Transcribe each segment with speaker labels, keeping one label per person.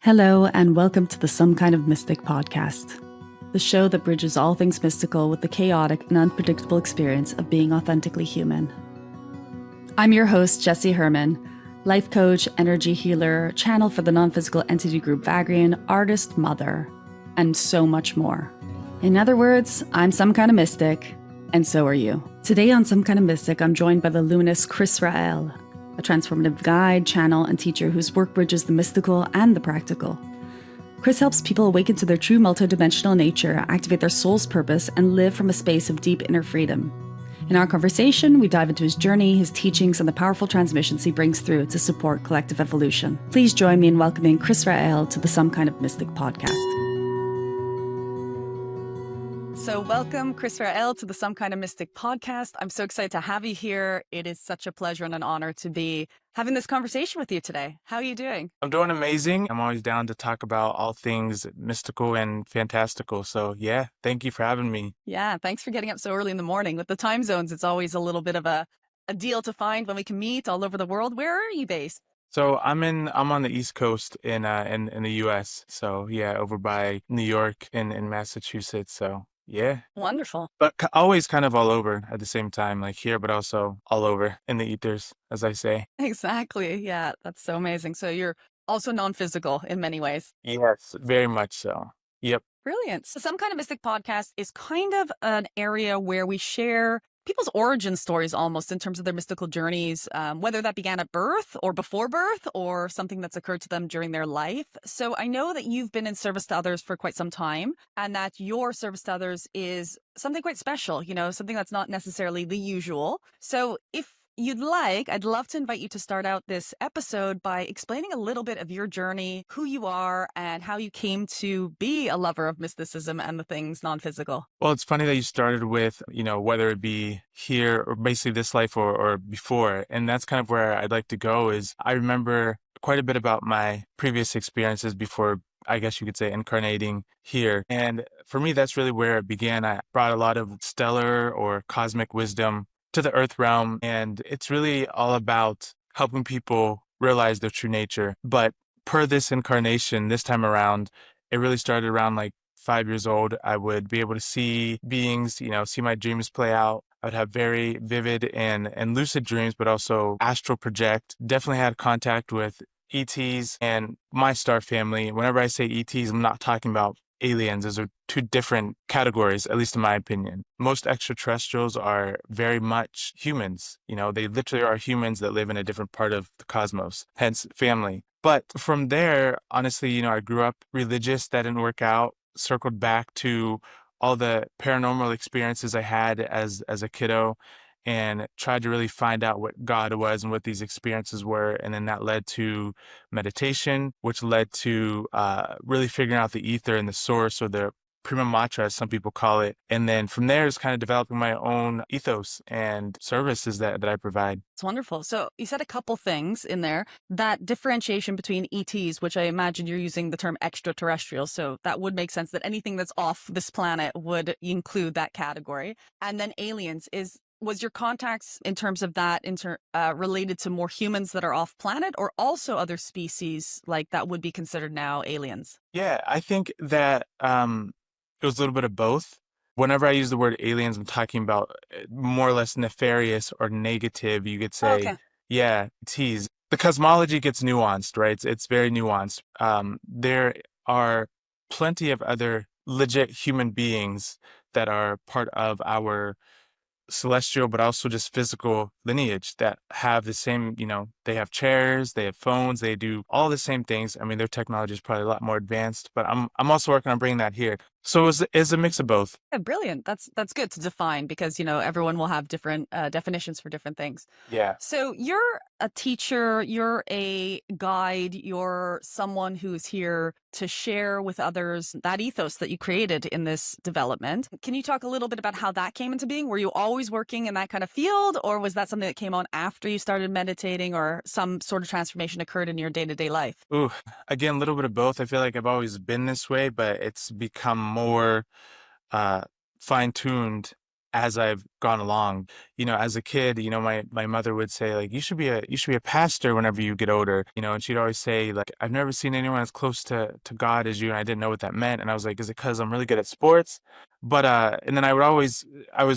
Speaker 1: Hello, and welcome to the Some Kind of Mystic podcast, the show that bridges all things mystical with the chaotic and unpredictable experience of being authentically human. I'm your host, Jessie Herman, life coach, energy healer, channel for the non-physical entity group Vagrein, artist, mother, and so much more. In other words, I'm some kind of mystic, and so are you. Today on Some Kind of Mystic, I'm joined by the luminous Krys Ra, a transformative guide, channel, and teacher whose work bridges the mystical and the practical. Krys helps people awaken to their true multidimensional nature, activate their soul's purpose, and live from a space of deep inner freedom. In our conversation, we dive into his journey, his teachings, and the powerful transmissions he brings through to support collective evolution. Please join me in welcoming Krys Ra to the Some Kind of Mystic podcast. So welcome, Krys Ra, to the Some Kind of Mystic podcast. I'm so excited to have you here. It is such a pleasure and an honor to be having this conversation with you today. How are you doing?
Speaker 2: I'm doing amazing. I'm always down to talk about all things mystical and fantastical. So yeah, thank you for having me.
Speaker 1: Yeah, thanks for getting up so early in the morning. With the time zones, it's always a little bit of a deal to find when we can meet all over the world. Where are you based?
Speaker 2: So I'm on the East Coast in the US. So yeah, over by New York in Massachusetts. So yeah.
Speaker 1: Wonderful.
Speaker 2: But always kind of all over at the same time, like here, but also all over in the ethers, as I say.
Speaker 1: Exactly. Yeah, that's so amazing. So you're also non-physical in many ways.
Speaker 2: Yes, very much so. Yep.
Speaker 1: Brilliant. So Some Kind of Mystic podcast is kind of an area where we share people's origin stories almost in terms of their mystical journeys, whether that began at birth or before birth or something that's occurred to them during their life. So I know that you've been in service to others for quite some time and that your service to others is something quite special, something that's not necessarily the usual. So if you'd like, I'd love to invite you to start out this episode by explaining a little bit of your journey, who you are, and how you came to be a lover of mysticism and the things non-physical.
Speaker 2: Well, it's funny that you started with, whether it be here or basically this life or before. And that's kind of where I'd like to go is I remember quite a bit about my previous experiences before, I guess you could say, incarnating here. And for me, that's really where it began. I brought a lot of stellar or cosmic wisdom to the earth realm. And it's really all about helping people realize their true nature. But per this incarnation, this time around, it really started around like 5 years old. I would be able to see beings, see my dreams play out. I would have very vivid and lucid dreams, but also astral project. Definitely had contact with ETs and my star family. Whenever I say ETs, I'm not talking about aliens. Those are two different categories, at least in my opinion. Most extraterrestrials are very much humans. They literally are humans that live in a different part of the cosmos, hence family. But from there, honestly, I grew up religious. That didn't work out. Circled back to all the paranormal experiences I had as a kiddo and tried to really find out what God was and what these experiences were. And then that led to meditation, which led to really figuring out the ether and the source, or the prima matra, as some people call it. And then from there is kind of developing my own ethos and services that I provide.
Speaker 1: It's wonderful. So you said a couple things in there. That differentiation between ETs, which I imagine you're using the term extraterrestrial. So that would make sense that anything that's off this planet would include that category. And then aliens was your contacts in terms of that related to more humans that are off planet, or also other species like that would be considered now aliens?
Speaker 2: Yeah, I think that it was a little bit of both. Whenever I use the word aliens, I'm talking about more or less nefarious or negative, you could say.
Speaker 1: Okay.
Speaker 2: Yeah, tease. The cosmology gets nuanced, right? It's very nuanced. There are plenty of other legit human beings that are part of our celestial, but also just physical lineage that have the same, they have chairs, they have phones, they do all the same things. I mean, their technology is probably a lot more advanced, but I'm also working on bringing that here. So it's a mix of both.
Speaker 1: Yeah, brilliant. That's good to define because, everyone will have different definitions for different things.
Speaker 2: Yeah.
Speaker 1: So you're a teacher, you're a guide, you're someone who's here to share with others that ethos that you created in this development. Can you talk a little bit about how that came into being? Were you always working in that kind of field, or was that something that came on after you started meditating, or some sort of transformation occurred in your day-to-day life?
Speaker 2: Ooh, again, a little bit of both. I feel like I've always been this way, but it's become more fine-tuned as I've gone along. As a kid, my mother would say like, you should be a pastor whenever you get older, and she'd always say like, I've never seen anyone as close to God as you. And I didn't know what that meant. And I was like, is it because I'm really good at sports? But, and then I was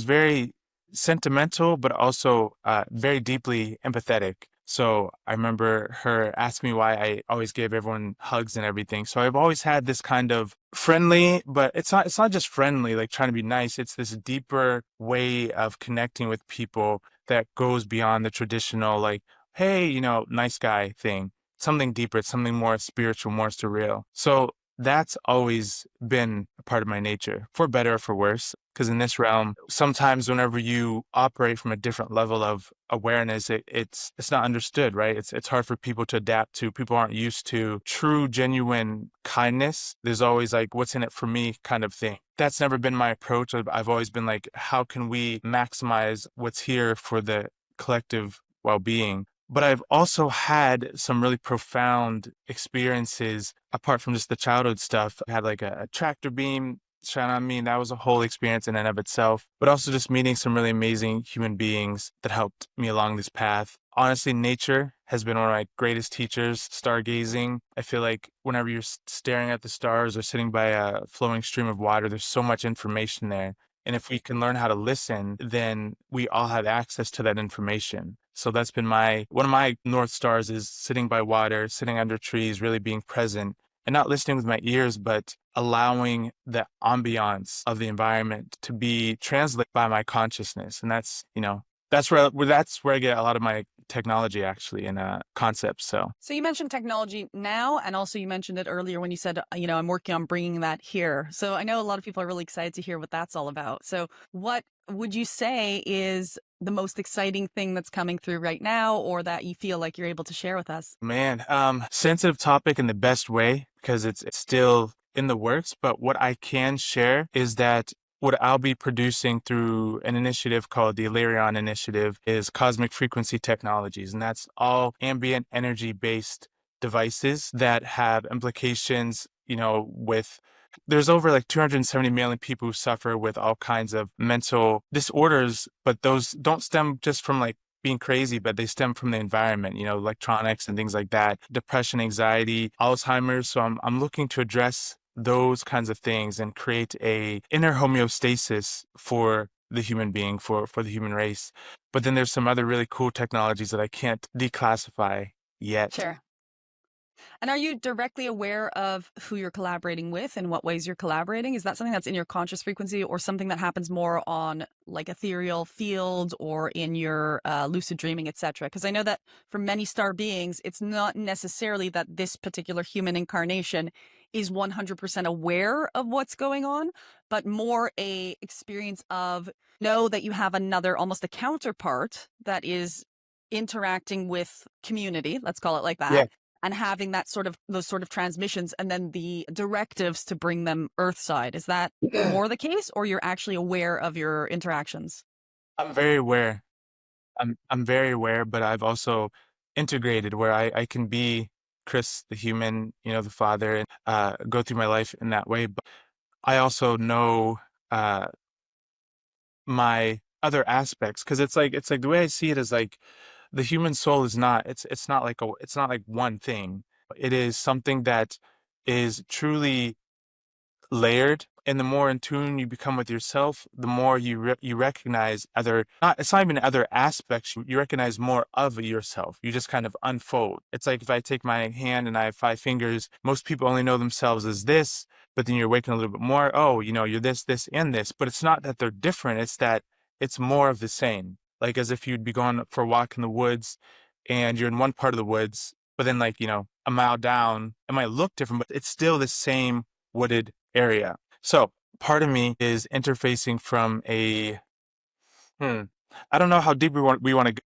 Speaker 2: very sentimental, but also very deeply empathetic. So I remember her asking me why I always gave everyone hugs and everything. So I've always had this kind of friendly, but it's not just friendly, like trying to be nice. It's this deeper way of connecting with people that goes beyond the traditional, like, hey, nice guy thing. Something deeper, it's something more spiritual, more surreal. So that's always been a part of my nature, for better or for worse. Because in this realm, sometimes whenever you operate from a different level of awareness, it's not understood, right? It's hard for people to adapt to. People aren't used to true, genuine kindness. There's always like, what's in it for me kind of thing. That's never been my approach. I've always been like, how can we maximize what's here for the collective well-being? But I've also had some really profound experiences apart from just the childhood stuff. I had like a tractor beam shine on me, and that was a whole experience in and of itself. But also just meeting some really amazing human beings that helped me along this path. Honestly, nature has been one of my greatest teachers. Stargazing. I feel like whenever you're staring at the stars or sitting by a flowing stream of water, there's so much information there. And if we can learn how to listen, then we all have access to that information. So that's been one of my North Stars is sitting by water, sitting under trees, really being present and not listening with my ears, but allowing the ambiance of the environment to be translated by my consciousness. And that's where I get a lot of my technology actually and concepts.
Speaker 1: So you mentioned technology now, and also you mentioned it earlier when you said, I'm working on bringing that here. So I know a lot of people are really excited to hear what that's all about. So what would you say is the most exciting thing that's coming through right now, or that you feel like you're able to share with us?
Speaker 2: Man, sensitive topic in the best way because it's still in the works. But what I can share is that what I'll be producing through an initiative called the Illyrion Initiative is cosmic frequency technologies. And that's all ambient energy based devices that have implications, with there's over like 270 million people who suffer with all kinds of mental disorders, but those don't stem just from like being crazy, but they stem from the environment, electronics and things like that, depression, anxiety, Alzheimer's. So I'm looking to address those kinds of things and create a inner homeostasis for the human being, for the human race. But then there's some other really cool technologies that I can't declassify yet.
Speaker 1: Sure. And are you directly aware of who you're collaborating with and what ways you're collaborating? Is that something that's in your conscious frequency, or something that happens more on like ethereal field or in your lucid dreaming, etc.? Because I know that for many star beings, it's not necessarily that this particular human incarnation is 100% aware of what's going on, but more a experience of know that you have another, almost a counterpart that is interacting with community, let's call it like that.
Speaker 2: Yeah.
Speaker 1: And having those sort of transmissions and then the directives to bring them earthside. Is that more the case, or you're actually aware of your interactions?
Speaker 2: I'm very aware. I'm very aware, but I've also integrated where I can be Krys, the human, the father, and go through my life in that way. But I also know my other aspects because it's like the way I see it is like the human soul is not it's not like one thing. It is something that is truly layered, and the more in tune you become with yourself, the more you recognize it's not even other aspects. You recognize more of yourself. You just kind of unfold. It's like if I take my hand and I have 5 fingers, most people only know themselves as this, but then you're waking a little bit more. Oh, you're this and this, but it's not that they're different. It's that it's more of the same. Like as if you'd be going for a walk in the woods and you're in one part of the woods, but then like, a mile down, it might look different, but it's still the same wooded area. So part of me is interfacing from I don't know how deep we want to go.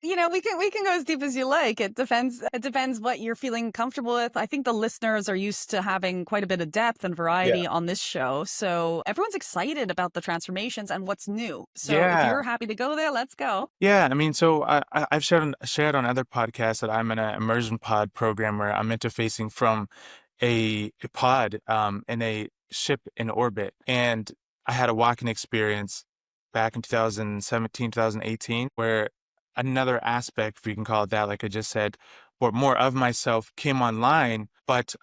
Speaker 1: We can go as deep as you like. It depends what you're feeling comfortable with. I think the listeners are used to having quite a bit of depth and variety on this show. So everyone's excited about the transformations and what's new. So if you're happy to go there, let's go.
Speaker 2: Yeah, I mean, so I've shared on other podcasts that I'm in an immersion pod program where I'm interfacing from a pod in a ship in orbit. And I had a walking experience back in 2017, 2018, where another aspect, if you can call it that, like I just said, or more of myself came online, but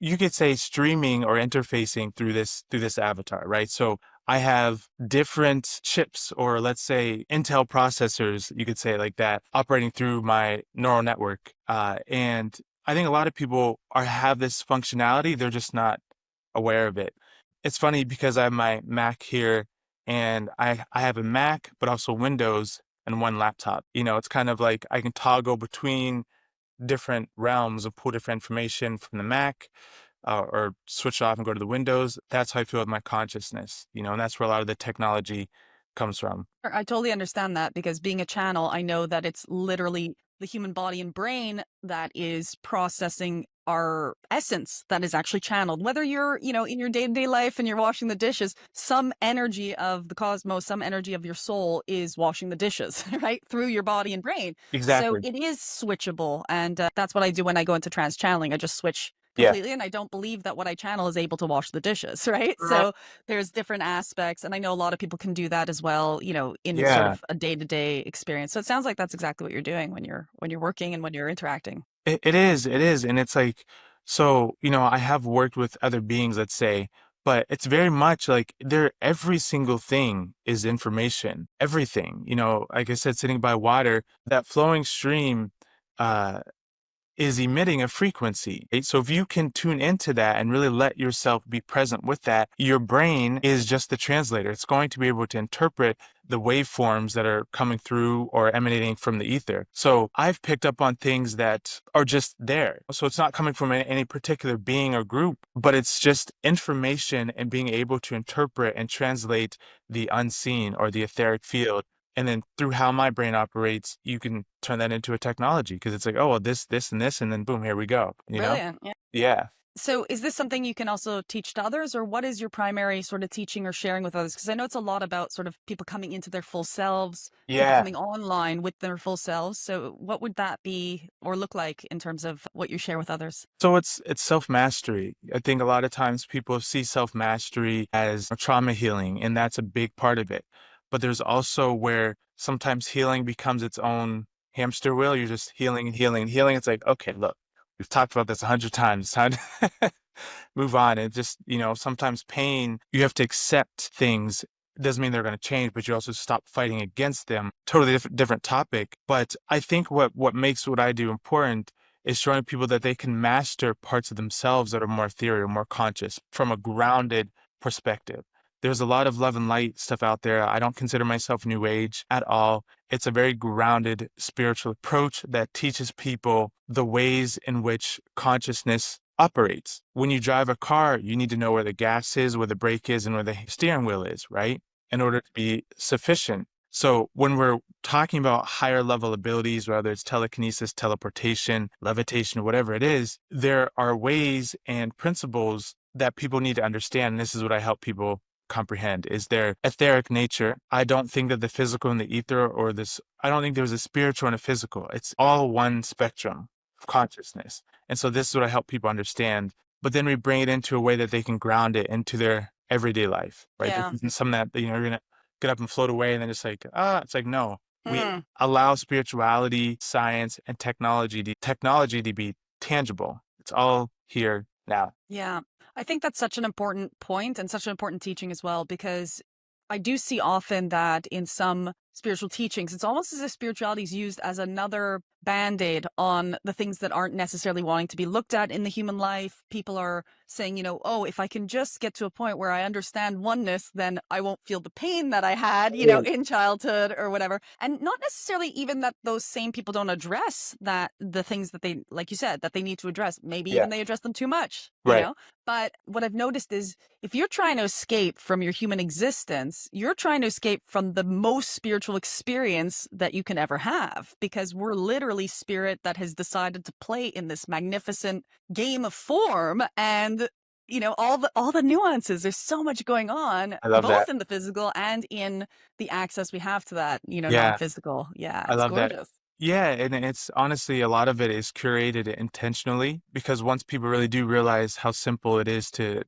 Speaker 2: you could say streaming or interfacing through this avatar, right? So I have different chips, or let's say Intel processors, you could say it like that, operating through my neural network. And I think a lot of people have this functionality, they're just not aware of it. It's funny because I have my Mac here, and I have a Mac, but also Windows and one laptop. It's kind of like I can toggle between different realms of pull different information from the Mac, or switch off and go to the Windows. That's how I feel with my consciousness, and that's where a lot of the technology comes from.
Speaker 1: I totally understand that because being a channel, I know that it's literally the human body and brain that is processing our essence that is actually channeled. Whether you're, in your day-to-day life and you're washing the dishes, some energy of the cosmos, some energy of your soul is washing the dishes, right? Through your body and brain. So
Speaker 2: Exactly.
Speaker 1: it is switchable. And that's what I do when I go into trance channeling. I just switch
Speaker 2: Yeah.
Speaker 1: completely. And I don't believe that what I channel is able to wash the dishes, right?
Speaker 2: Mhm.
Speaker 1: So there's different aspects, and I know a lot of people can do that as well, in sort
Speaker 2: Yeah.
Speaker 1: of a day-to-day experience. So it sounds like that's exactly what you're doing when you're working and when you're interacting.
Speaker 2: It is. And it's like, so, I have worked with other beings, let's say, but it's very much like every single thing is information, everything, like I said, sitting by water, that flowing stream, uh, is emitting a frequency. Right? So if you can tune into that and really let yourself be present with that, your brain is just the translator. It's going to be able to interpret the waveforms that are coming through or emanating from the ether. So I've picked up on things that are just there. So it's not coming from any particular being or group, but it's just information and being able to interpret and translate the unseen or the etheric field. And then through how my brain operates, you can turn that into a technology, because it's like, oh, well, this, and this, and then boom, here we go,
Speaker 1: Brilliant. Yeah.
Speaker 2: Yeah.
Speaker 1: So is this something you can also teach to others, or what is your primary sort of teaching or sharing with others? Because I know it's a lot about sort of people coming into their full selves, people
Speaker 2: Yeah.
Speaker 1: coming online with their full selves. So what would that be or look like in terms of what you share with others?
Speaker 2: So it's self-mastery. I think a lot of times people see self-mastery as trauma healing, and that's a big part of it. But there's also where sometimes healing becomes its own hamster wheel. You're just healing and healing and healing. It's like, okay, look, we've talked about this 100 times. It's time to move on. It just, sometimes pain, you have to accept things. It doesn't mean they're going to change, but you also stop fighting against them. Totally different topic. But I think what makes what I do important is showing people that they can master parts of themselves that are more ethereal, more conscious, from a grounded perspective. There's a lot of love and light stuff out there. I don't consider myself New Age at all. It's a very grounded spiritual approach that teaches people the ways in which consciousness operates. When you drive a car, you need to know where the gas is, where the brake is, and where the steering wheel is, right? In order to be sufficient. So when we're talking about higher level abilities, whether it's telekinesis, teleportation, levitation, whatever it is, there are ways and principles that people need to understand. And this is what I help people comprehend, is their etheric nature. I don't think that the physical and the ether, I don't think there's a spiritual and a physical. It's all one spectrum of consciousness. And so this is what I help people understand. But then we bring it into a way that they can ground it into their everyday life, right?
Speaker 1: Yeah.
Speaker 2: This isn't something that, you're going to get up and float away and then just like, it's like, no, we
Speaker 1: Hmm.
Speaker 2: allow spirituality, science, and technology to be tangible. It's all here now.
Speaker 1: Yeah. I think that's such an important point and such an important teaching as well, because I do see often that in some spiritual teachings, it's almost as if spirituality is used as another band-aid on the things that aren't necessarily wanting to be looked at in the human life. People are saying, oh, if I can just get to a point where I understand oneness, then I won't feel the pain that I had, in childhood or whatever. And not necessarily even that those same people don't address the things that they, like you said, that they need to address. Maybe
Speaker 2: Yeah.
Speaker 1: even they address them too much,
Speaker 2: Right.
Speaker 1: But what I've noticed is if you're trying to escape from your human existence, you're trying to escape from the most spiritual experience that you can ever have, because we're literally spirit that has decided to play in this magnificent game of form. And all the nuances, there's so much going on
Speaker 2: I love
Speaker 1: both
Speaker 2: that.
Speaker 1: in the physical and in the access we have to that
Speaker 2: Yeah.
Speaker 1: non-physical. Yeah,
Speaker 2: I
Speaker 1: it's
Speaker 2: love that.
Speaker 1: gorgeous.
Speaker 2: Yeah, and it's honestly, a lot of it is curated intentionally, because once people really do realize how simple it is to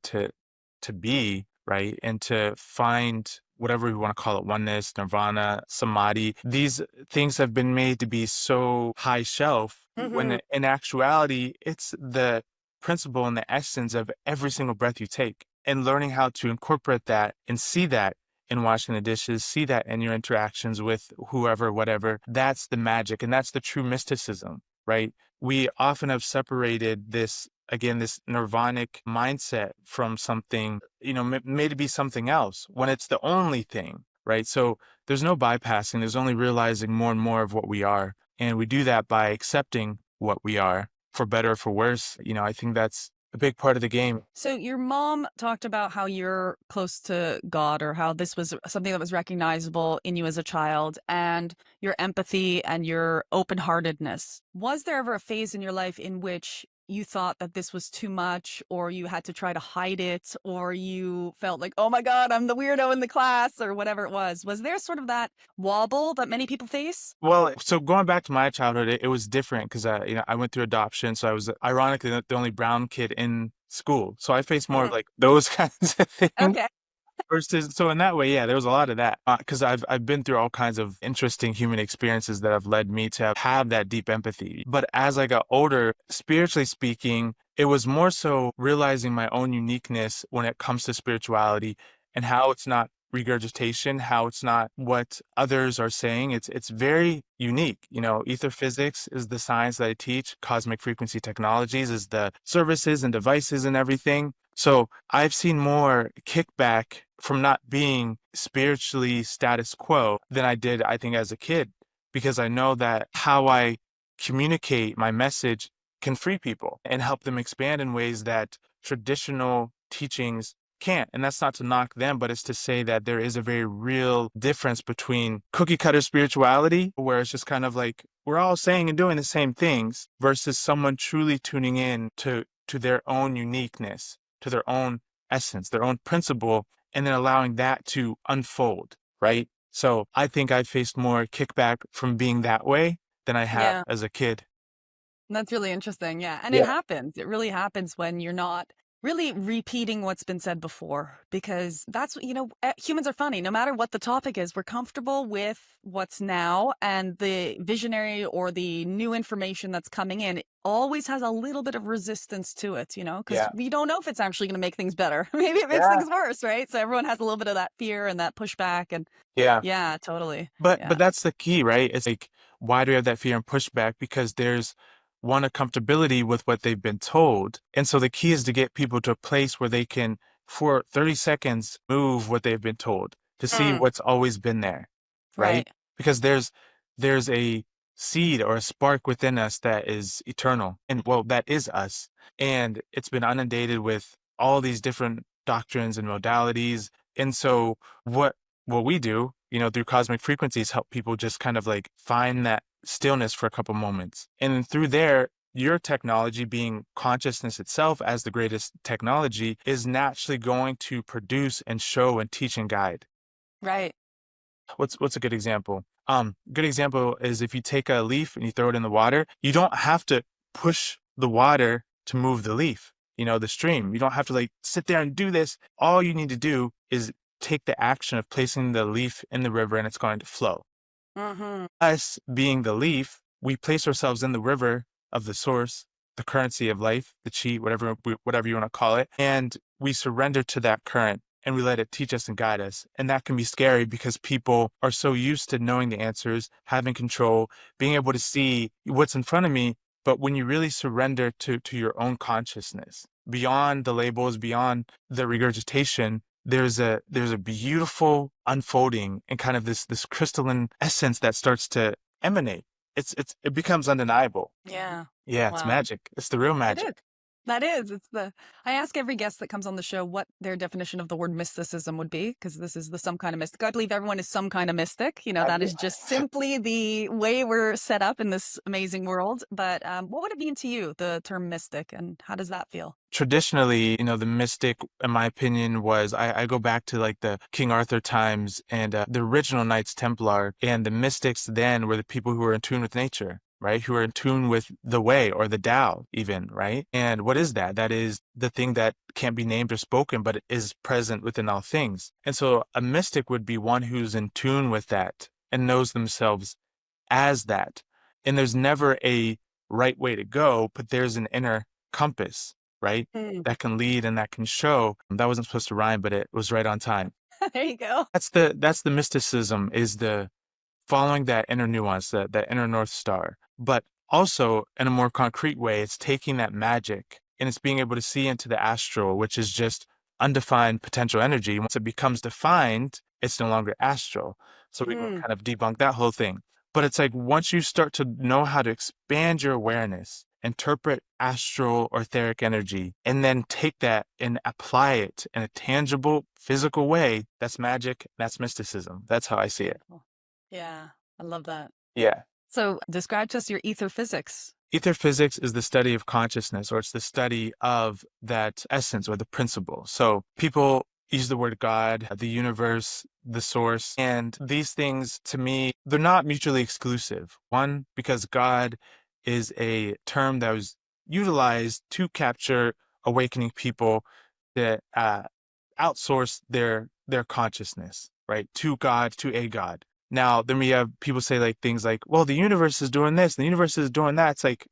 Speaker 2: be, right? And to find whatever we want to call it, oneness, nirvana, samadhi, these things have been made to be so high shelf when in actuality, it's the principle and the essence of every single breath you take, and learning how to incorporate that and see that in washing the dishes, see that in your interactions with whoever, whatever. That's the magic, and that's the true mysticism, right? We often have separated this, again, this nirvanic mindset from something, made to be something else when it's the only thing, right? So there's no bypassing, there's only realizing more and more of what we are. And we do that by accepting what we are, for better or for worse. I think that's a big part of the game.
Speaker 1: So your mom talked about how you're close to God, or how this was something that was recognizable in you as a child, and your empathy and your open-heartedness. Was there ever a phase in your life in which you thought that this was too much, or you had to try to hide it, or you felt like, oh my God, I'm the weirdo in the class, or whatever it was? Was there sort of that wobble that many people face?
Speaker 2: Well, so going back to my childhood, it was different because I went through adoption, so I was ironically the only brown kid in school. So I faced more of like those kinds of things.
Speaker 1: Okay.
Speaker 2: Versus, so in that way, yeah, there was a lot of that because I've been through all kinds of interesting human experiences that have led me to have that deep empathy. But as I got older, spiritually speaking, it was more so realizing my own uniqueness when it comes to spirituality, and how it's not regurgitation, how it's not what others are saying. It's very unique. Ether physics is the science that I teach. Cosmic frequency technologies is the services and devices and everything. So I've seen more kickback from not being spiritually status quo than I did, I think, as a kid, because I know that how I communicate my message can free people and help them expand in ways that traditional teachings can't. And that's not to knock them, but it's to say that there is a very real difference between cookie cutter spirituality, where it's just kind of like we're all saying and doing the same things, versus someone truly tuning in to their own uniqueness, to their own essence, their own principle, and then allowing that to unfold, right? So I think I faced more kickback from being that way than I have as a kid.
Speaker 1: That's really interesting. Yeah. And it happens. It really happens when you're not really repeating what's been said before, because that's, humans are funny. No matter what the topic is, we're comfortable with what's now, and the visionary or the new information that's coming in always has a little bit of resistance to it, because we don't know if it's actually going to make things better. Maybe it makes things worse, right? So everyone has a little bit of that fear and that pushback. And yeah, totally.
Speaker 2: But that's the key, right? It's like, why do we have that fear and pushback? Because there's a comfortability with what they've been told. And so the key is to get people to a place where they can, for 30 seconds, move what they've been told, to see what's always been there, right? Because there's a seed or a spark within us that is eternal, and that is us. And it's been inundated with all these different doctrines and modalities. And so what we do, through cosmic frequencies, help people just kind of like find that stillness for a couple moments. And through there, your technology, being consciousness itself as the greatest technology, is naturally going to produce and show and teach and guide.
Speaker 1: Right.
Speaker 2: What's a good example? Good example is if you take a leaf and you throw it in the water, you don't have to push the water to move the leaf, the stream. You don't have to like sit there and do this. All you need to do is take the action of placing the leaf in the river, and it's going to flow. Us being the leaf, we place ourselves in the river of the source, the currency of life, the chi, whatever you want to call it, and we surrender to that current, and we let it teach us and guide us. And that can be scary because people are so used to knowing the answers, having control, being able to see what's in front of me. But when you really surrender to your own consciousness, beyond the labels, beyond the regurgitation, there's a beautiful unfolding and kind of this crystalline essence that starts to emanate. It becomes undeniable.
Speaker 1: Yeah.
Speaker 2: Yeah, it's magic. It's the real magic.
Speaker 1: That is. I ask every guest that comes on the show what their definition of the word mysticism would be, because this is the some kind of mystic. I believe everyone is some kind of mystic. That is just simply the way we're set up in this amazing world. But what would it mean to you, the term mystic, and how does that feel?
Speaker 2: Traditionally, the mystic, in my opinion, was, I go back to like the King Arthur times and the original Knights Templar, and the mystics then were the people who were in tune with nature. right? Who are in tune with the way or the Tao even, right? And what is that? That is the thing that can't be named or spoken, but is present within all things. And so a mystic would be one who's in tune with that and knows themselves as that. And there's never a right way to go, but there's an inner compass, right? That can lead and that can show. That wasn't supposed to rhyme, but it was right on time.
Speaker 1: There you go.
Speaker 2: That's the mysticism, is the following that inner nuance, that inner North Star. But also, in a more concrete way, it's taking that magic and it's being able to see into the astral, which is just undefined potential energy. Once it becomes defined, it's no longer astral. So we can kind of debunk that whole thing. But it's like once you start to know how to expand your awareness, interpret astral or etheric energy, and then take that and apply it in a tangible, physical way, that's magic, that's mysticism. That's how I see it.
Speaker 1: Yeah, I love that.
Speaker 2: Yeah.
Speaker 1: So describe to us your ether physics.
Speaker 2: Ether physics is the study of consciousness, or it's the study of that essence or the principle. So people use the word God, the universe, the source, and these things to me, they're not mutually exclusive. One, because God is a term that was utilized to capture awakening people that outsource their consciousness, right, to God, to a God. Now, then we have people say like things like, well, the universe is doing this, the universe is doing that. It's like,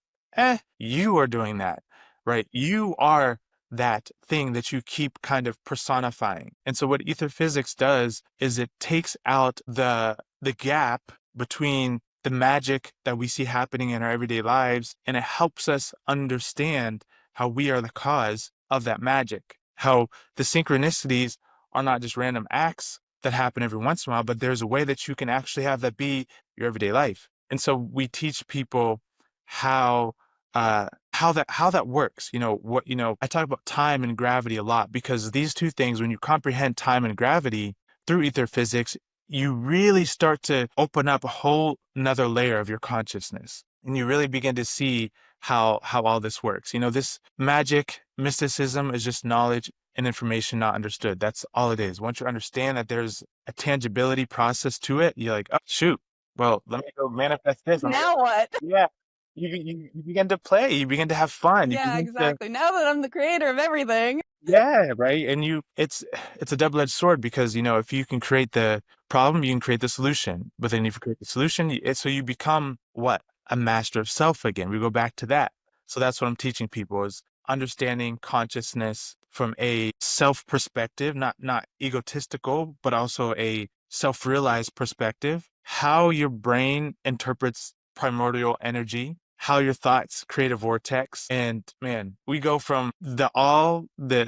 Speaker 2: you are doing that, right? You are that thing that you keep kind of personifying. And so what ether physics does is it takes out the gap between the magic that we see happening in our everyday lives, and it helps us understand how we are the cause of that magic, how the synchronicities are not just random acts that happen every once in a while, but there's a way that you can actually have that be your everyday life. And so we teach people how that works. I talk about time and gravity a lot, because these two things, when you comprehend time and gravity through ether physics, you really start to open up a whole another layer of your consciousness, and you really begin to see how all this works. This magic, mysticism is just knowledge and information not understood. That's all it is. Once you understand that there's a tangibility process to it, you're like, oh, shoot, well, let me go manifest this.
Speaker 1: Now what?
Speaker 2: Yeah. You begin to play, you begin to have fun.
Speaker 1: Yeah, exactly. Now that I'm the creator of everything.
Speaker 2: Yeah, right. And it's a double-edged sword, because, if you can create the problem, you can create the solution. But then if you create the solution, so you become what? A master of self again. We go back to that. So that's what I'm teaching people, is understanding consciousness from a self perspective, not egotistical, but also a self-realized perspective, how your brain interprets primordial energy, how your thoughts create a vortex. And man, we go from the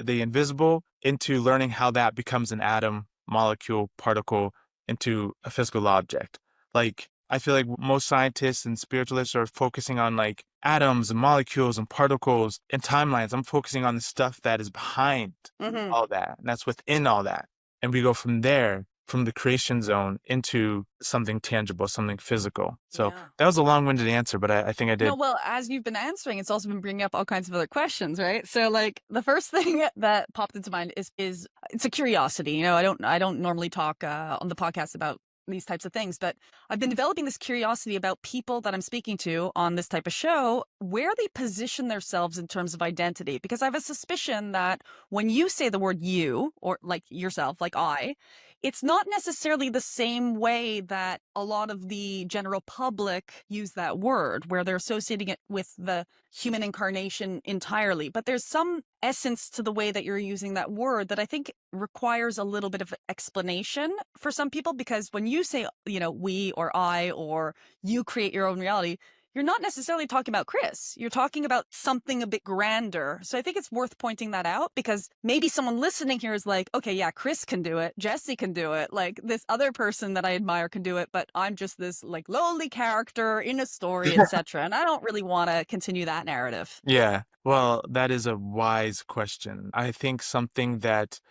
Speaker 2: invisible into learning how that becomes an atom, molecule, particle, into a physical object. Like, I feel like most scientists and spiritualists are focusing on like atoms and molecules and particles and timelines. I'm focusing on the stuff that is behind all that, and that's within all that. And we go from there, from the creation zone, into something tangible, something physical. So that was a long-winded answer, but I think I did.
Speaker 1: No, well, as you've been answering, it's also been bringing up all kinds of other questions, right? So, like, the first thing that popped into mind is it's a curiosity. I don't normally talk on the podcast about these types of things, but I've been developing this curiosity about people that I'm speaking to on this type of show, where they position themselves in terms of identity. Because I have a suspicion that when you say the word you, or like yourself, like I, it's not necessarily the same way that a lot of the general public use that word, where they're associating it with the human incarnation entirely. But there's some essence to the way that you're using that word that I think requires a little bit of explanation for some people, because when you say, we or I, or you create your own reality, you're not necessarily talking about Krys. You're talking about something a bit grander. So I think it's worth pointing that out, because maybe someone listening here is like, okay, yeah, Krys can do it. Jessie can do it. Like, this other person that I admire can do it, but I'm just this like lowly character in a story, etc. And I don't really want to continue that narrative.
Speaker 2: Yeah. Well, that is a wise question. I think something that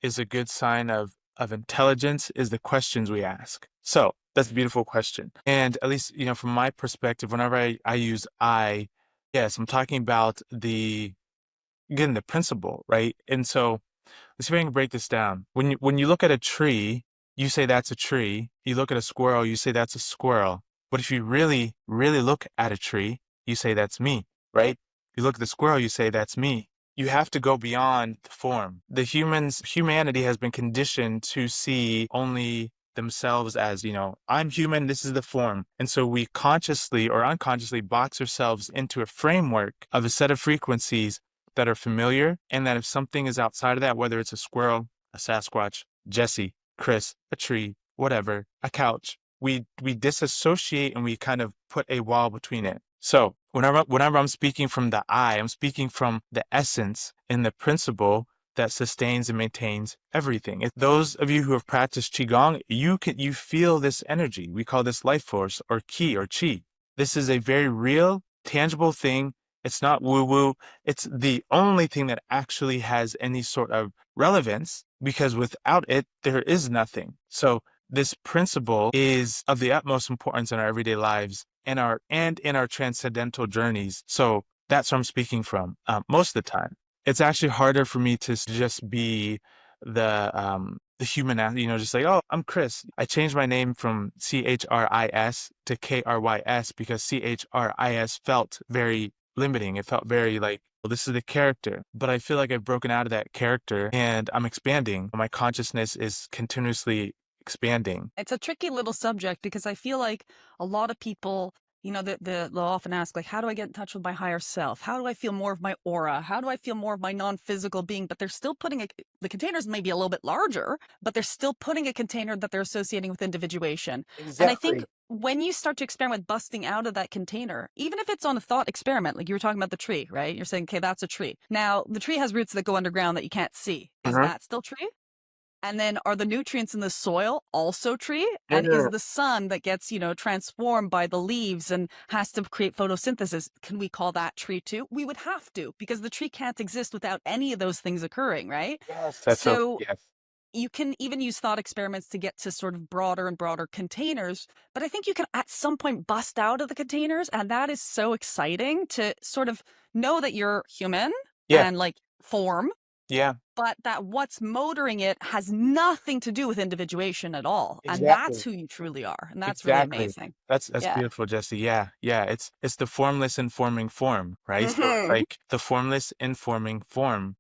Speaker 2: is a good sign of intelligence is the questions we ask. So that's a beautiful question. And at least, from my perspective, whenever I use yes, I'm talking about the principle, right? And so let's see if I can break this down. When you look at a tree, you say that's a tree. You look at a squirrel, you say that's a squirrel. But if you really, really look at a tree, you say, that's me, right? You look at the squirrel, you say, that's me. You have to go beyond the form. Humanity has been conditioned to see only themselves as, I'm human, this is the form. And so we consciously or unconsciously box ourselves into a framework of a set of frequencies that are familiar, and that if something is outside of that, whether it's a squirrel, a Sasquatch, Jessie, Krys, a tree, whatever, a couch, we disassociate and we kind of put a wall between it. So whenever I'm speaking from the I, I'm speaking from the essence and the principle that sustains and maintains everything. If those of you who have practiced Qigong, you feel this energy. We call this life force or Qi or Qi. This is a very real, tangible thing. It's not woo-woo. It's the only thing that actually has any sort of relevance, because without it, there is nothing. So this principle is of the utmost importance in our everyday lives and in our transcendental journeys. So that's where I'm speaking from most of the time. It's actually harder for me to just be the human, just like, oh, I'm Krys. I changed my name from Chris to Krys because Chris felt very limiting. It felt very like, well, this is the character. But I feel like I've broken out of that character and I'm expanding. My consciousness is continuously expanding.
Speaker 1: It's a tricky little subject because I feel like a lot of people, they'll often ask, like, how do I get in touch with my higher self? How do I feel more of my aura? How do I feel more of my non-physical being? But they're still putting the containers may be a little bit larger, but they're still putting a container that they're associating with individuation. And I think when you start to experiment with busting out of that container, even if it's on a thought experiment, like you were talking about the tree, right? You're saying, okay, that's a tree. Now, the tree has roots that go underground that you can't see. Is that still tree? And then are the nutrients in the soil also tree? And is the sun that gets, transformed by the leaves and has to create photosynthesis, can we call that tree too? We would have to, because the tree can't exist without any of those things occurring, right?
Speaker 2: Yes,
Speaker 1: So
Speaker 2: yes.
Speaker 1: you can even use thought experiments to get to sort of broader and broader containers. But I think you can at some point bust out of the containers. And that is so exciting to sort of know that you're human
Speaker 2: Yeah.
Speaker 1: and like form.
Speaker 2: Yeah.
Speaker 1: But that what's motoring it has nothing to do with individuation at all. And
Speaker 2: Exactly.
Speaker 1: that's who you truly are. And that's really
Speaker 2: Exactly.
Speaker 1: amazing.
Speaker 2: That's
Speaker 1: Yeah.
Speaker 2: beautiful, Jessie. Yeah. Yeah. It's the formless and forming form, right? So it's like the formless and forming form.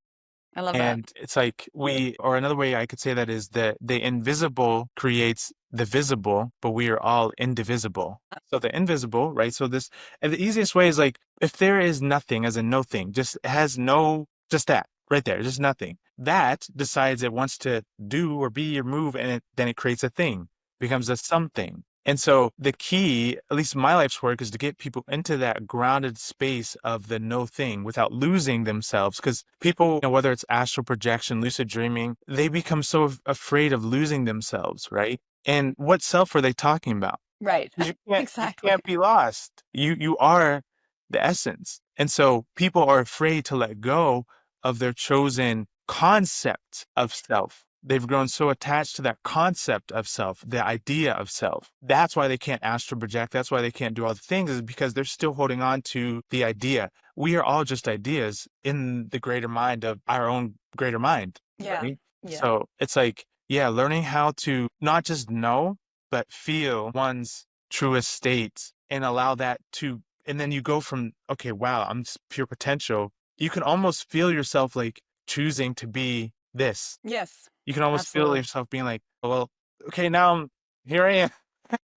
Speaker 1: I love that.
Speaker 2: And it's like or another way I could say that is that the invisible creates the visible, but we are all indivisible. So the invisible, right? So and the easiest way is like, if there is nothing as a no thing, just just that right there, just nothing. That decides it wants to do or be or move, and then it creates a thing, becomes a something. And so the key, at least in my life's work, is to get people into that grounded space of the no thing without losing themselves. Because people, whether it's astral projection, lucid dreaming, they become so afraid of losing themselves, right? And what self are they talking about?
Speaker 1: Right.
Speaker 2: You can't be lost. You are the essence. And so people are afraid to let go of their chosen concept of self. They've grown so attached to that concept of self, the idea of self. That's why they can't astral project. That's why they can't do all the things, is because they're still holding on to the idea. We are all just ideas in the greater mind of our own greater mind.
Speaker 1: Yeah.
Speaker 2: Right?
Speaker 1: Yeah.
Speaker 2: So it's like, learning how to not just know, but feel one's truest state and allow that to, and then you go from, okay, wow, I'm just pure potential. You can almost feel yourself like choosing to be this.
Speaker 1: Yes.
Speaker 2: You can almost feel
Speaker 1: Absolutely.
Speaker 2: yourself being like, well, okay, now here I am.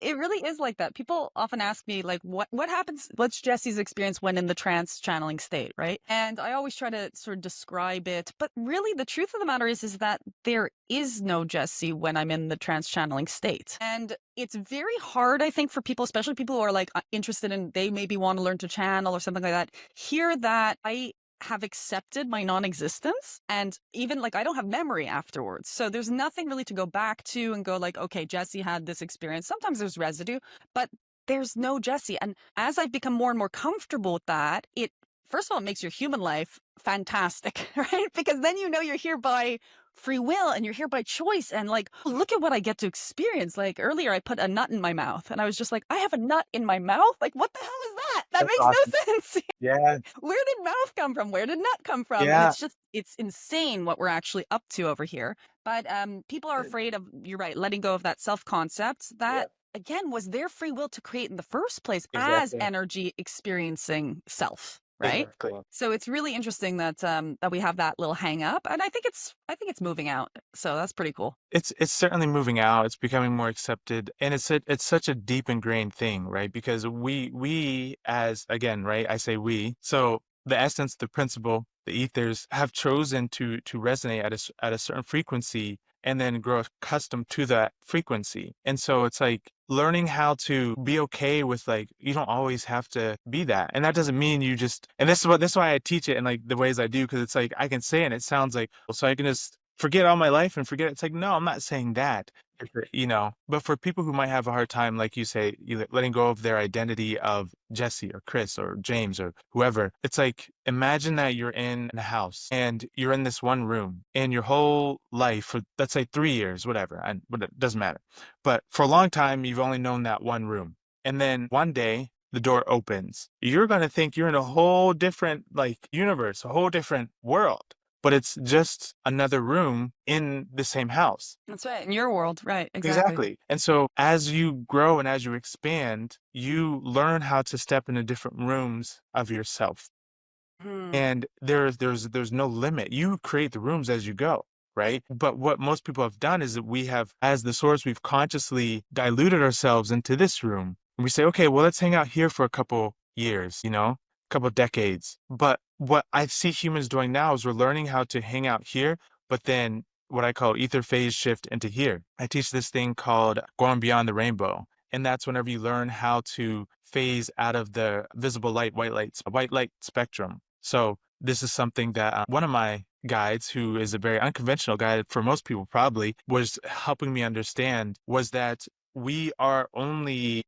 Speaker 1: It really is like that. People often ask me, like, what happens? What's Jessie's experience when in the trance channeling state, right? And I always try to sort of describe it. But really, the truth of the matter is that there is no Jessie when I'm in the trance channeling state. And it's very hard, I think, for people, especially people who are like interested in, they maybe want to learn to channel or something like that, hear that I have accepted my non-existence, and even like I don't have memory afterwards, so there's nothing really to go back to and go like, okay, Jessie had this experience. Sometimes there's residue, but there's no Jessie. And as I've become more and more comfortable with that, it first of all, it makes your human life fantastic, right? Because then you're here by free will and you're here by choice, and like, look at what I get to experience. Like earlier I put a nut in my mouth and I was just like, I have a nut in my mouth? Like, what the hell is that? That
Speaker 2: That's
Speaker 1: makes
Speaker 2: awesome.
Speaker 1: no sense.
Speaker 2: Yeah.
Speaker 1: Where did mouth come from? Where did nut come from? And
Speaker 2: Yeah.
Speaker 1: it's insane what we're actually up to over here. But people are afraid of, you're right, letting go of that self-concept. That again, was their free will to create in the first place as
Speaker 2: Exactly.
Speaker 1: energy experiencing self, right?
Speaker 2: Exactly.
Speaker 1: So it's really interesting that that we have that little hang up, and I think it's moving out. So that's pretty cool.
Speaker 2: It's certainly moving out. It's becoming more accepted, and it's such a deep ingrained thing, right? Because we as again, right? I say we. So the essence, the principle, the ethers have chosen to resonate at at a certain frequency and then grow accustomed to that frequency. And so it's like learning how to be okay with like you don't always have to be that. And that doesn't mean you just and this is why I teach it in like the ways I do, because it's like I can say it and it sounds like well, so I can just forget all my life and forget it. It's like, no, I'm not saying that. But for people who might have a hard time, like you say, letting go of their identity of Jessie or Krys or James or whoever, it's like, imagine that you're in a house and you're in this one room and your whole life for, let's say 3 years, whatever, but it doesn't matter. But for a long time, you've only known that one room. And then one day the door opens. You're going to think you're in a whole different like universe, a whole different world, but it's just another room in the same house.
Speaker 1: That's right. In your world, right? Exactly.
Speaker 2: Exactly. And so as you grow and as you expand, you learn how to step into different rooms of yourself.
Speaker 1: Hmm.
Speaker 2: And there's no limit. You create the rooms as you go, right? But what most people have done is that we have, as the source, we've consciously diluted ourselves into this room. And we say, okay, well, let's hang out here for a couple years, a couple decades. But what I see humans doing now is we're learning how to hang out here, but then what I call ether phase shift into here. I teach this thing called going beyond the rainbow. And that's whenever you learn how to phase out of the visible light, white light spectrum. So this is something that one of my guides, who is a very unconventional guide for most people probably, was helping me understand was that we are only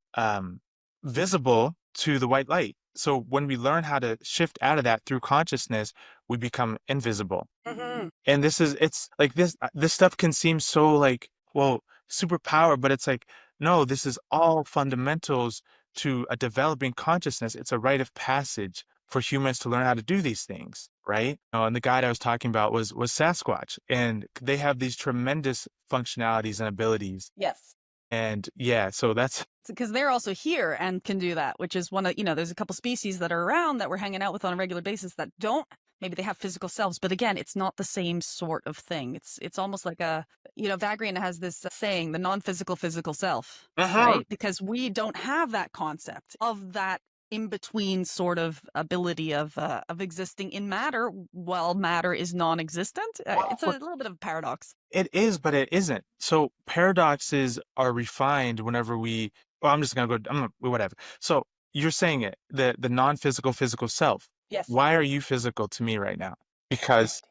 Speaker 2: visible to the white light. So when we learn how to shift out of that through consciousness, we become invisible.
Speaker 1: Mm-hmm.
Speaker 2: And it's like this stuff can seem so like, well, superpower, but it's like, no, this is all fundamentals to a developing consciousness. It's a rite of passage for humans to learn how to do these things, right? And the guide I was talking about was Sasquatch, and they have these tremendous functionalities and abilities.
Speaker 1: Yes.
Speaker 2: And yeah, so that's
Speaker 1: Because they're also here and can do that, which is one of, there's a couple species that are around that we're hanging out with on a regular basis that don't, maybe they have physical selves, but again, it's not the same sort of thing. It's almost like Vagrein has this saying, the non-physical physical self, right? Because we don't have that concept of that in-between sort of ability of existing in matter while matter is non-existent. It's a little bit of a paradox.
Speaker 2: It is, but it isn't. So paradoxes are refined whenever well, I'm just going to go, whatever. So you're saying it, the non-physical physical self.
Speaker 1: Yes.
Speaker 2: Why are you physical to me right now? Because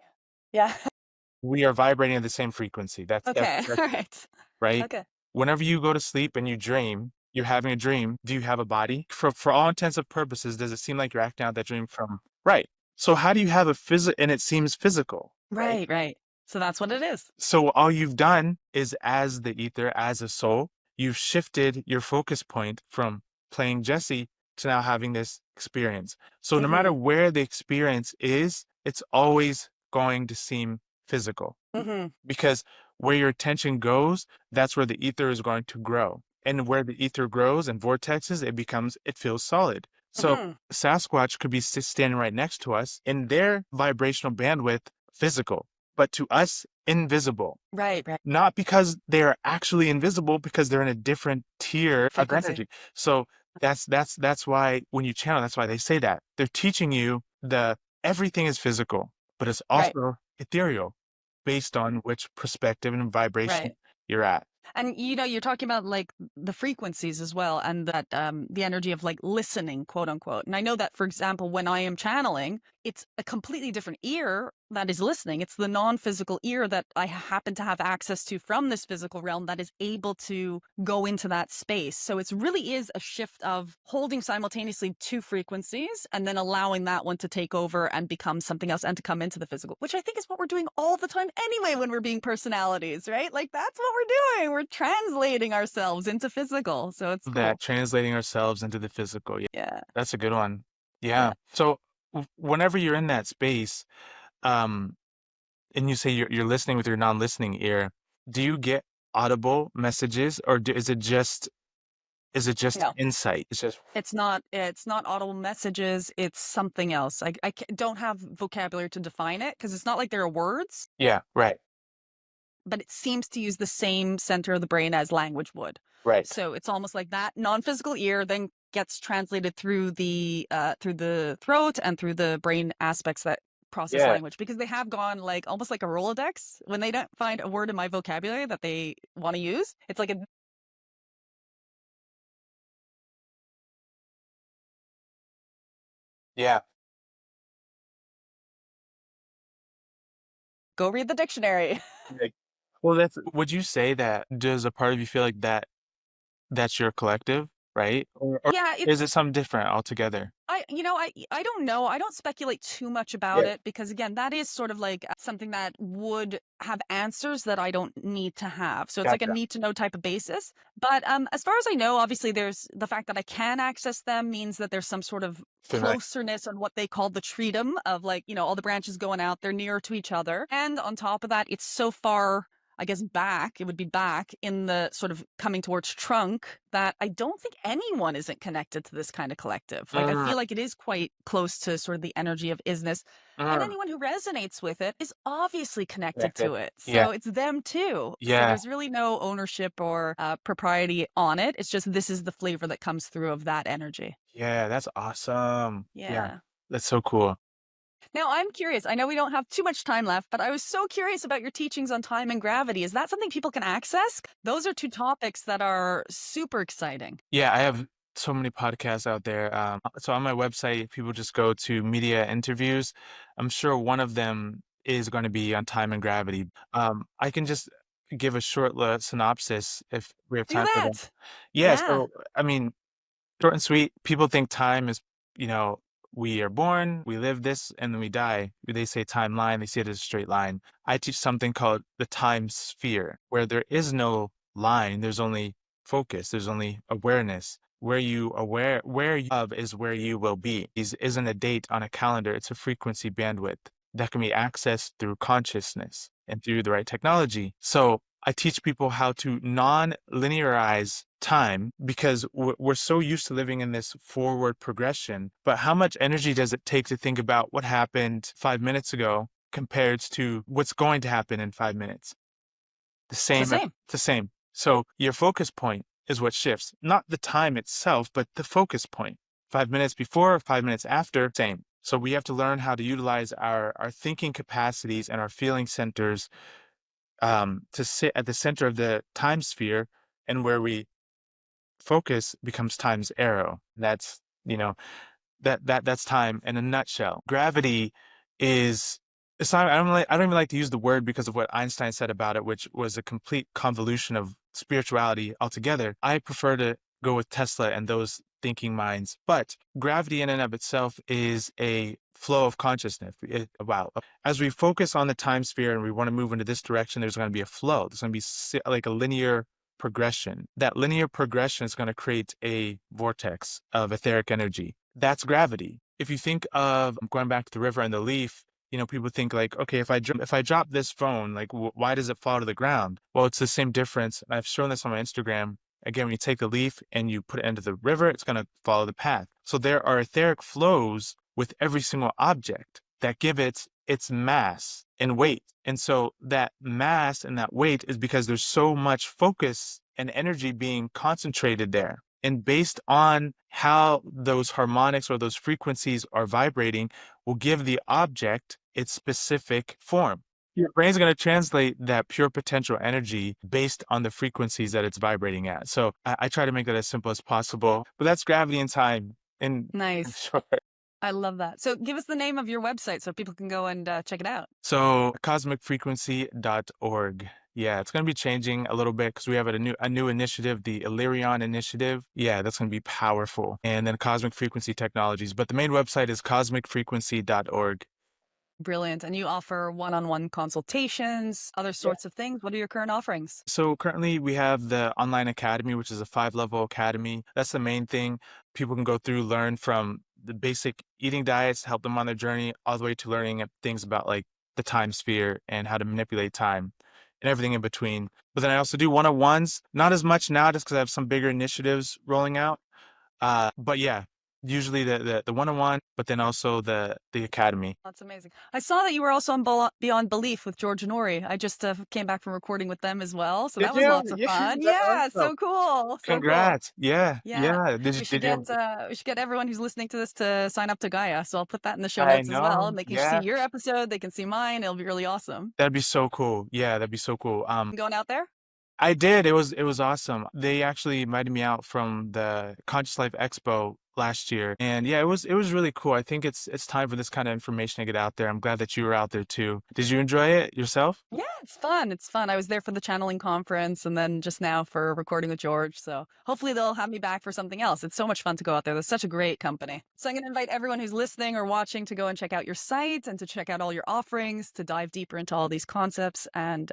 Speaker 1: Yeah.
Speaker 2: we are vibrating at the same frequency.
Speaker 1: Okay.
Speaker 2: That's
Speaker 1: All right.
Speaker 2: right.
Speaker 1: Okay.
Speaker 2: Whenever you go to sleep and you dream, you're having a dream. Do you have a body? For all intents and purposes, does it seem like you're acting out that dream from? Right. So how do you have a and it seems physical?
Speaker 1: Right, right. So that's what it is.
Speaker 2: So all you've done is, as the ether, as a soul, you've shifted your focus point from playing Jessie to now having this experience. So no matter where the experience is, it's always going to seem physical. Because where your attention goes, that's where the ether is going to grow. And where the ether grows and vortexes, it feels solid. So Sasquatch could be standing right next to us in their vibrational bandwidth, physical, but to us, invisible.
Speaker 1: Right, right.
Speaker 2: Not because they're actually invisible, because they're in a different tier of energy. So that's why when you channel, that's why they say that. They're teaching you everything is physical, but it's also ethereal based on which perspective and vibration you're at.
Speaker 1: And you're talking about like the frequencies as well, and that the energy of like listening, quote unquote. And I know that, for example, when I am channeling, it's a completely different ear that is listening. It's the non-physical ear that I happen to have access to from this physical realm that is able to go into that space. So it really is a shift of holding simultaneously two frequencies and then allowing that one to take over and become something else and to come into the physical, which I think is what we're doing all the time anyway when we're being personalities, right? Like that's what we're doing. We're translating ourselves into physical. So it's cool.
Speaker 2: That translating ourselves into the physical.
Speaker 1: Yeah.
Speaker 2: That's a good one. Yeah. So whenever you're in that space, and you say you're listening with your non-listening ear, do you get audible messages, or is it just Is it just
Speaker 1: No,
Speaker 2: insight? It's just,
Speaker 1: it's not audible messages. It's something else. Don't have vocabulary to define it because it's not like there are words,
Speaker 2: yeah, right,
Speaker 1: but it seems to use the same center of the brain as language would.
Speaker 2: right.
Speaker 1: So it's almost like that non-physical ear then gets translated through the throat and through the brain aspects that process
Speaker 2: Yeah,
Speaker 1: language, because they have gone like almost like a Rolodex. When they don't find a word in my vocabulary that they want to use, it's like a
Speaker 2: yeah.
Speaker 1: go read the dictionary.
Speaker 2: Like, well, would you say that, does a part of you feel like that that's your collective, right? Or
Speaker 1: Yeah,
Speaker 2: is it something different altogether?
Speaker 1: I don't know. I don't speculate too much about
Speaker 2: Yeah,
Speaker 1: it because again, that is sort of like something that would have answers that I don't need to have. So it's like a
Speaker 2: gotcha.
Speaker 1: need to know type of basis. But as far as I know, obviously there's the fact that I can access them means that there's some sort of
Speaker 2: Familiar.
Speaker 1: closeness on what they call the treatum of like, all the branches going out, they're nearer to each other. And on top of that, it's so far, I guess, back, it would be back in the sort of coming towards trunk that I don't think anyone isn't connected to this kind of collective. Like, I
Speaker 2: Mm,
Speaker 1: feel like it is quite close to sort of the energy of isness. And
Speaker 2: mm,
Speaker 1: anyone who resonates with it is obviously connected
Speaker 2: connected.
Speaker 1: to it.
Speaker 2: Yeah,
Speaker 1: So it's them too. So
Speaker 2: yeah,
Speaker 1: there's really no ownership or propriety on it. It's just this is the flavor that comes through of that energy.
Speaker 2: yeah. That's awesome. Yeah,
Speaker 1: Yeah.
Speaker 2: that's so cool.
Speaker 1: Now, I'm curious. I know we don't have too much time left, but I was so curious about your teachings on time and gravity. Is that something people can access? Those are two topics that are super exciting.
Speaker 2: Yeah, I have so many podcasts out there. So on my website, people just go to media interviews. I'm sure one of them is going to be on time and gravity. I can just give a short synopsis if we have
Speaker 1: Do
Speaker 2: time for that.
Speaker 1: that.
Speaker 2: Yeah,
Speaker 1: Yeah.
Speaker 2: so I mean, short and sweet. People think time is, you know, we are born, we live this, and then we die. They say timeline, they see it as a straight line. I teach something called the time sphere, where there is no line, there's only focus, there's only awareness. Where you of is where you will be. Isn't a date on a calendar, it's a frequency bandwidth that can be accessed through consciousness and through the right technology. So I teach people how to non-linearize time because we're so used to living in this forward progression. But how much energy does it take to think about what happened 5 minutes ago compared to what's going to happen in 5 minutes? The
Speaker 1: It's the
Speaker 2: same,
Speaker 1: same.
Speaker 2: the same. So your focus point is what shifts, not the time itself, but the focus point. 5 minutes before, 5 minutes after, same. So we have to learn how to utilize our thinking capacities and our feeling centers to sit at the center of the time sphere, and where we focus becomes time's arrow. That's, you know, that's time in a nutshell. Gravity is, it's not, I don't even like to use the word because of what Einstein said about it, which was a complete convolution of spirituality altogether. I prefer to go with Tesla and those thinking minds. But gravity in and of itself is a flow of consciousness. Wow. As we focus on the time sphere and we want to move into this direction, there's going to be a flow. There's going to be like a linear progression. That linear progression is going to create a vortex of etheric energy. That's gravity. If you think of going back to the river and the leaf, people think like, okay, if I drop this phone, like, why does it fall to the ground? Well, it's the same difference. I've shown this on my Instagram. Again, when you take the leaf and you put it into the river, it's going to follow the path. So there are etheric flows with every single object that give it its mass and weight. And so that mass and that weight is because there's so much focus and energy being concentrated there. And based on how those harmonics or those frequencies are vibrating will give the object its specific form. Your brain's going to translate that pure potential energy based on the frequencies that it's vibrating at. So I try to make that as simple as possible. But that's gravity and time in
Speaker 1: Nice.
Speaker 2: short.
Speaker 1: I love that. So give us the name of your website so people can go and check it out.
Speaker 2: So cosmicfrequency.org. Yeah, it's going to be changing a little bit because we have a new initiative, the Illyrian initiative. Yeah, that's going to be powerful. And then Cosmic Frequency Technologies. But the main website is cosmicfrequency.org.
Speaker 1: Brilliant. And you offer one-on-one consultations, other
Speaker 2: Yeah.
Speaker 1: sorts of things. What are your current offerings?
Speaker 2: So currently we have the online academy, which is a 5-level academy. That's the main thing. People can go through, learn from the basic eating diets, help them on their journey, all the way to learning things about like the time sphere and how to manipulate time. and everything in between. But then I also do one-on-ones, not as much now just because I have some bigger initiatives rolling out. But yeah, usually the one-on-one, but then also the academy.
Speaker 1: That's amazing. I saw that you were also on Beyond Belief with George and Ori. I just came back from recording with them as well, so
Speaker 2: Did
Speaker 1: that was
Speaker 2: you?
Speaker 1: lots of
Speaker 2: Yeah,
Speaker 1: fun.
Speaker 2: that's
Speaker 1: Yeah,
Speaker 2: awesome.
Speaker 1: so cool, so cool.
Speaker 2: Congrats. Yeah,
Speaker 1: Yeah,
Speaker 2: yeah. Did you?
Speaker 1: we should get everyone who's listening to this to sign up to Gaia. So I'll put that in the show
Speaker 2: I
Speaker 1: notes as well,
Speaker 2: know.
Speaker 1: and they can see
Speaker 2: Yeah,
Speaker 1: your episode. They can see mine. It'll be really awesome.
Speaker 2: that'd be so cool. Yeah, that'd be so cool.
Speaker 1: Going out there?
Speaker 2: I did. It was awesome. They actually invited me out from the Conscious Life Expo last year. And yeah, it was really cool. I think it's time for this kind of information to get out there. I'm glad that you were out there too. Did you enjoy it yourself?
Speaker 1: Yeah, it's fun. It's fun. I was there for the channeling conference and then just now for recording with George. So hopefully they'll have me back for something else. It's so much fun to go out there. There's such a great company. So I'm going to invite everyone who's listening or watching to go and check out your site and to check out all your offerings, to dive deeper into all these concepts and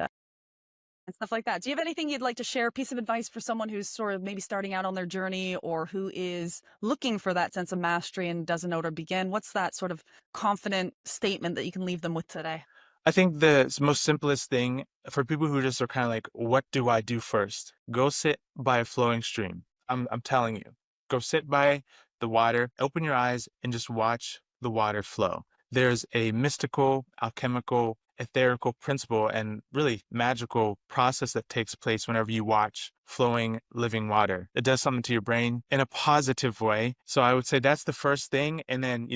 Speaker 1: stuff like that. Do you have anything you'd like to share, a piece of advice for someone who's sort of maybe starting out on their journey or who is looking for that sense of mastery and doesn't know where to begin? What's that sort of confident statement that you can leave them with today?
Speaker 2: I think the most simplest thing for people who just are kind of like, what do I do first? Go sit by a flowing stream. I'm telling you, go sit by the water, open your eyes and just watch the water flow. There's a mystical, alchemical, etherical principle and really magical process that takes place whenever you watch flowing living water. It does something to your brain in a positive way. So I would say that's the first thing. And then,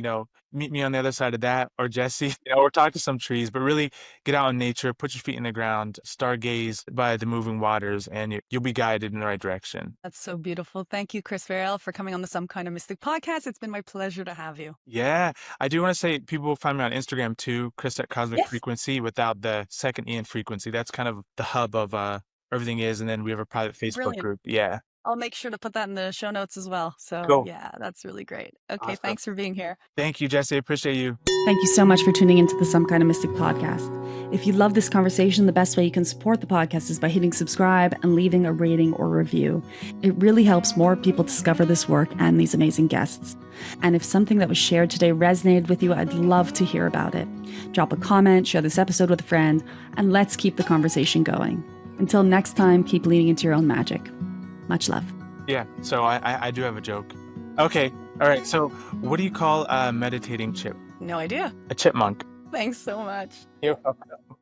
Speaker 2: meet me on the other side of that, or Jessie, or talk to some trees, but really get out in nature, put your feet in the ground, stargaze by the moving waters, and you'll be guided in the right direction.
Speaker 1: That's so beautiful. Thank you, Krys Ra, for coming on the Some Kind of Mystic podcast. It's been my pleasure to have you.
Speaker 2: Yeah, I do want to say people will find me on Instagram too, Krys at Cosmic
Speaker 1: Yes.
Speaker 2: Frequency without the second E in frequency. That's kind of the hub of everything is. And then we have a private Facebook
Speaker 1: Brilliant.
Speaker 2: group. Yeah.
Speaker 1: I'll make sure to put that in the show notes as well. So
Speaker 2: Cool.
Speaker 1: yeah, that's really great. Okay,
Speaker 2: Awesome.
Speaker 1: Thanks for being here.
Speaker 2: Thank you, Jessie. I appreciate you.
Speaker 1: Thank you so much for tuning into the Some Kind of Mystic podcast. If you love this conversation, the best way you can support the podcast is by hitting subscribe and leaving a rating or review. It really helps more people discover this work and these amazing guests. And if something that was shared today resonated with you, I'd love to hear about it. Drop a comment, share this episode with a friend, and let's keep the conversation going. Until next time, keep leaning into your own magic. Much love.
Speaker 2: Yeah, so I do have a joke. Okay, all right. So what do you call a meditating chip?
Speaker 1: No idea.
Speaker 2: A chipmunk.
Speaker 1: Thanks so much.
Speaker 2: You're welcome.